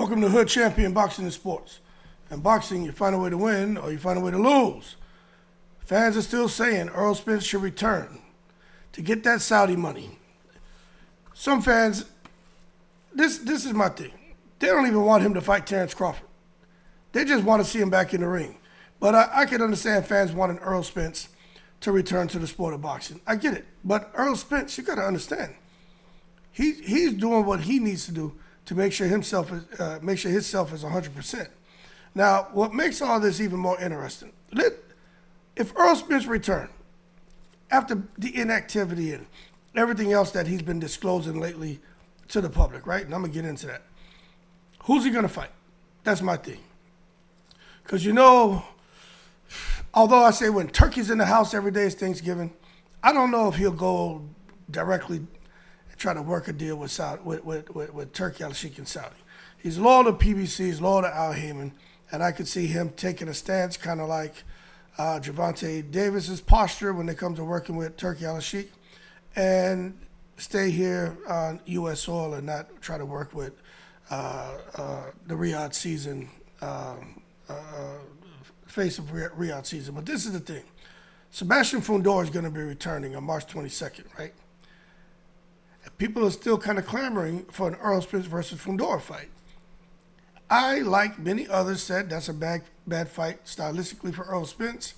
Welcome to Hood Champion Boxing and Sports. In boxing, you find a way to win or you find a way to lose. Fans are still saying Errol Spence should return to get that Saudi money. Some fans, this is my thing. They don't even want him to fight Terrence Crawford. They just want to see him back in the ring. But I can understand fans wanting Errol Spence to return to the sport of boxing. I get it. But Errol Spence, you got to understand, he's doing what he needs to do to make sure himself is 100%. Now, what makes all this even more interesting, if Errol Spence returned after the inactivity and everything else that he's been disclosing lately to the public, right? And I'm going to get into that. Who's he going to fight? That's my thing. Because, although I say when Turkey's in the house every day is Thanksgiving, I don't know if he'll go directly and try to work a deal with Turkey, Alalshikh, and Saudi. He's loyal to PBC, he's loyal to Al Heyman, and I could see him taking a stance kind of like Gervonta Davis's posture when it comes to working with Turkey, Alalshikh, and stay here on U.S. soil and not try to work with the Riyadh season, face of Riyadh season. But this is the thing. Sebastian Fundora is going to be returning on March 22nd, right? And people are still kind of clamoring for an Errol Spence versus Fundora fight. I, like many others, said that's a bad fight stylistically for Errol Spence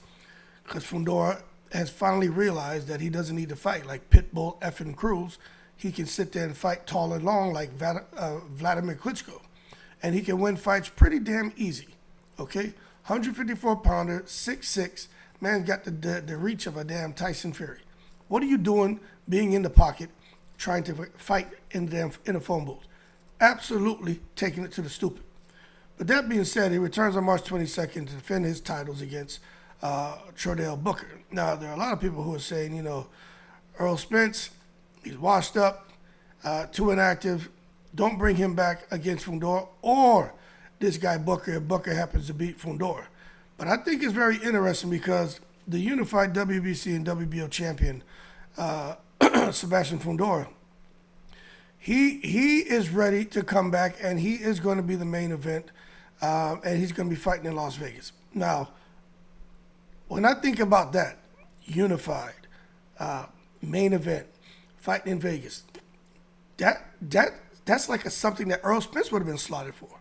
because Fundora has finally realized that he doesn't need to fight like Pitbull effing Cruz. He can sit there and fight tall and long like Vladimir Klitschko. And he can win fights pretty damn easy, okay? 154-pounder, 6'6", man got the reach of a damn Tyson Fury. What are you doing being in the pocket trying to fight in a phone booth? Absolutely taking it to the stupid. But that being said, he returns on March 22nd to defend his titles against Chordell Booker. Now, there are a lot of people who are saying, Errol Spence, he's washed up, too inactive. Don't bring him back against Fundora or this guy Booker if Booker happens to beat Fundora. But I think it's very interesting because the unified WBC and WBO champion, Sebastian Fundora, he is ready to come back and he is going to be the main event and he's going to be fighting in Las Vegas. Now, when I think about that, unified, main event, fighting in Vegas, that's like something that Errol Spence would have been slotted for.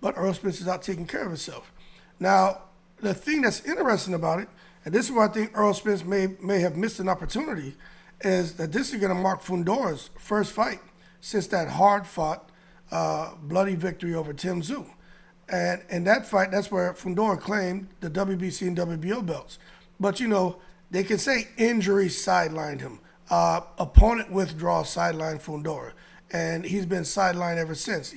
But Errol Spence is out taking care of himself. Now, the thing that's interesting about it, and this is where I think Errol Spence may have missed an opportunity, is that this is going to mark Fundora's first fight since that hard-fought, bloody victory over Tim Tszyu. And in that fight, that's where Fundora claimed the WBC and WBO belts. But, they can say injury sidelined him. Opponent withdrawal sidelined Fundora. And he's been sidelined ever since.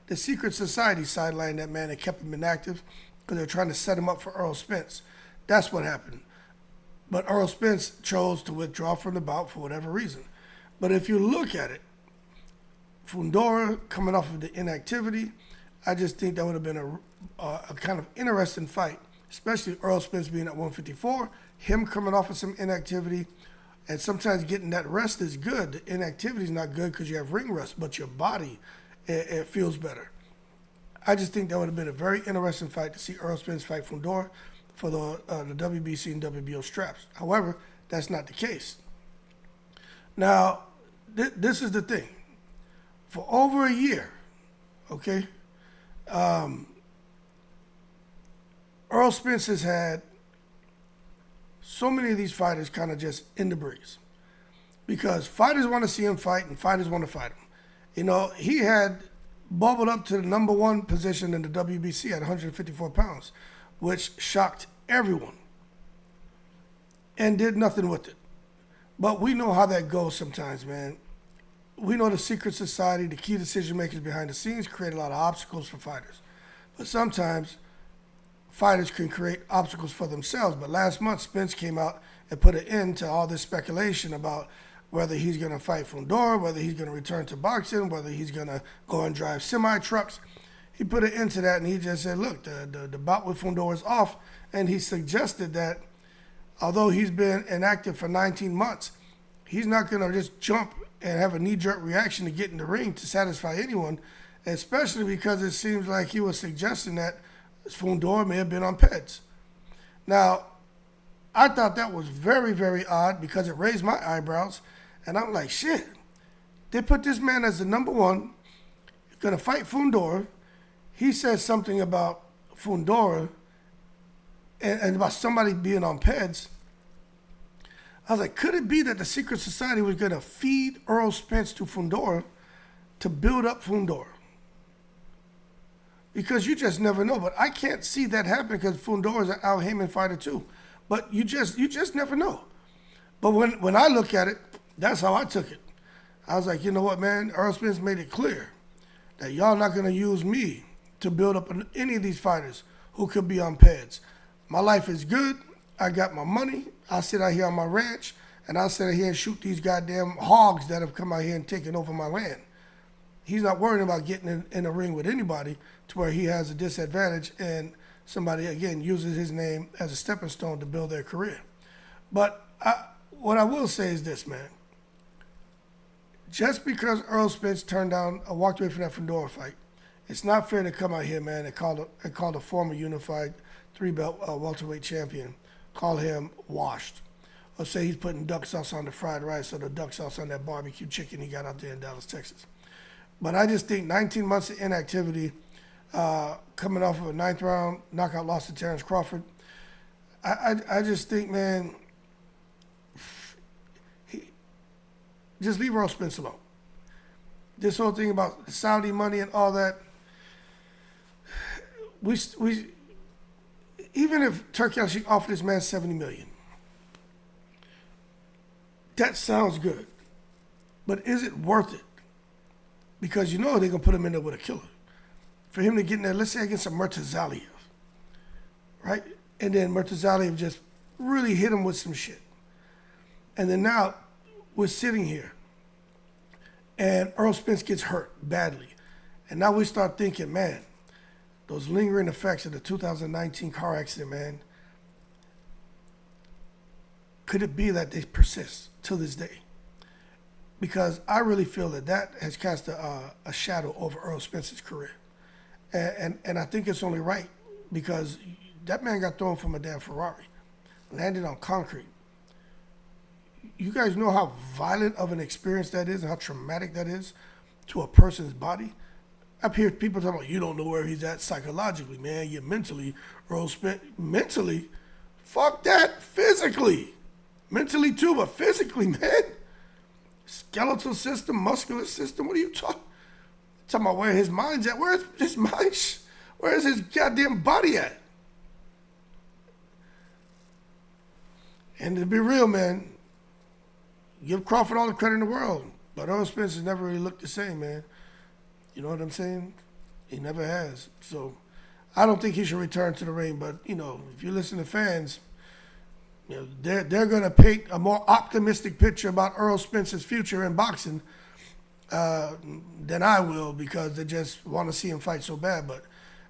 The secret society sidelined that man and kept him inactive because they're trying to set him up for Errol Spence. That's what happened. But Errol Spence chose to withdraw from the bout for whatever reason. But if you look at it, Fundora coming off of the inactivity, I just think that would have been a kind of interesting fight, especially Errol Spence being at 154, him coming off of some inactivity, and sometimes getting that rest is good. The inactivity is not good because you have ring rust, but your body, it feels better. I just think that would have been a very interesting fight to see Errol Spence fight Fundora for the WBC and WBO straps. However, that's not the case. Now, this is the thing. For over a year, okay, Errol Spence has had so many of these fighters kind of just in the breeze because fighters want to see him fight and fighters want to fight him. He had bubbled up to the number one position in the WBC at 154 pounds, which shocked everyone and did nothing with it. But we know how that goes sometimes, man. We know the secret society, the key decision makers behind the scenes create a lot of obstacles for fighters. But sometimes fighters can create obstacles for themselves. But last month, Spence came out and put an end to all this speculation about whether he's going to fight Fundora, whether he's going to return to boxing, whether he's going to go and drive semi-trucks. He put an end to that, and he just said, look, the bout with Fundora is off. And he suggested that although he's been inactive for 19 months, he's not going to just jump and have a knee-jerk reaction to get in the ring to satisfy anyone especially because it seems like he was suggesting that Fundora may have been on Peds. Now, I thought that was very, very odd because it raised my eyebrows. And I'm like, shit, they put this man as the number one, going to fight Fundora. He says something about Fundora and about somebody being on Peds. I was like, could it be that the secret society was going to feed Errol Spence to Fundora to build up Fundora? Because you just never know. But I can't see that happening because Fundora is an Al Heyman fighter too. But you just never know. But when I look at it, that's how I took it. I was like, you know what, man? Errol Spence made it clear that y'all not going to use me to build up any of these fighters who could be on Peds. My life is good. I got my money. I'll sit out here on my ranch, and I'll sit out here and shoot these goddamn hogs that have come out here and taken over my land. He's not worrying about getting in a ring with anybody to where he has a disadvantage and somebody, again, uses his name as a stepping stone to build their career. But what I will say is this, man. Just because Errol Spence walked away from that Fundora fight, it's not fair to come out here, man, and call a former unified three-belt welterweight champion, call him washed. Or say he's putting duck sauce on the fried rice or the duck sauce on that barbecue chicken he got out there in Dallas, Texas. But I just think 19 months of inactivity, coming off of a ninth round knockout loss to Terrence Crawford, I just think, man, just leave Errol Spence alone. This whole thing about Saudi money and all that, we even if Turki Alalshikh offered this man $70 million, that sounds good, but is it worth it? Because you know they're gonna put him in there with a killer. For him to get in there, let's say against a Murtazaliev, right? And then Murtazaliev just really hit him with some shit. And then now we're sitting here and Errol Spence gets hurt badly. And now we start thinking, man, those lingering effects of the 2019 car accident, man, could it be that they persist to this day? Because I really feel that has cast a shadow over Errol Spence's career. And I think it's only right because that man got thrown from a damn Ferrari, landed on concrete. You guys know how violent of an experience that is and how traumatic that is to a person's body? I hear people talking about, you don't know where he's at psychologically, man. You're mentally, Errol Spence, mentally, fuck that, physically. Mentally too, but physically, man. Skeletal system, muscular system, what are you talking about where his mind's at? Where's his mind? Where's his goddamn body at? And to be real, man, give Crawford all the credit in the world, but Errol Spence has never really looked the same, man. You know what I'm saying? He never has. So I don't think he should return to the ring, but, you know, if you listen to fans, you know, they're going to paint a more optimistic picture about Errol Spence's future in boxing than I will because they just want to see him fight so bad. But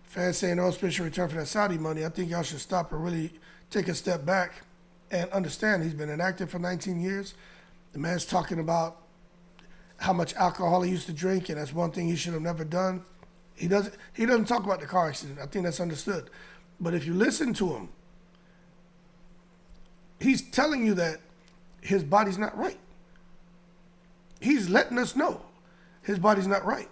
fans saying Errol Spence should return for that Saudi money, I think y'all should stop and really take a step back and understand he's been inactive for 19 years. The man's talking about how much alcohol he used to drink, and that's one thing he should have never done. He doesn't talk about the car accident. I think that's understood. But if you listen to him, he's telling you that his body's not right. He's letting us know his body's not right.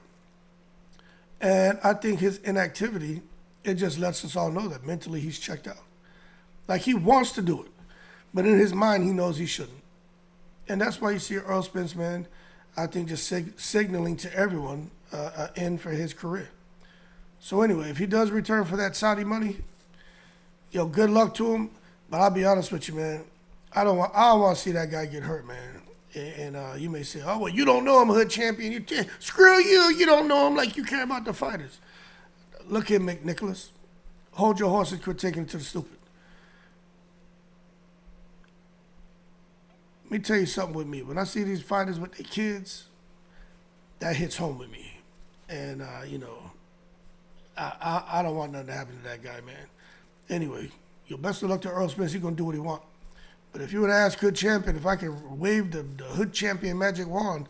And I think his inactivity, it just lets us all know that mentally he's checked out. Like he wants to do it, but in his mind he knows he shouldn't. And that's why you see Errol Spence, man, I think just signaling to everyone an end for his career. So anyway, if he does return for that Saudi money, yo, good luck to him. But I'll be honest with you, man. I don't want to see that guy get hurt, man. And you may say, oh, well, you don't know I'm a hood champion. Screw you. You don't know him like you care about the fighters. Look here, McNicholas. Hold your horse and quit taking it to the stupid. Let me tell you something with me. When I see these fighters with their kids, that hits home with me. And, you know, I don't want nothing to happen to that guy, man. Anyway, your best of luck to Errol Spence. He's going to do what he wants. But if you would ask Hood Champion if I could wave the Hood Champion magic wand,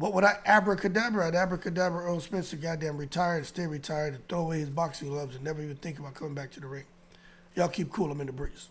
What would I abracadabra? I'd abracadabra Earl Spence to goddamn retire and stay retired and throw away his boxing gloves and never even think about coming back to the ring. Y'all keep cool. I'm in the breeze.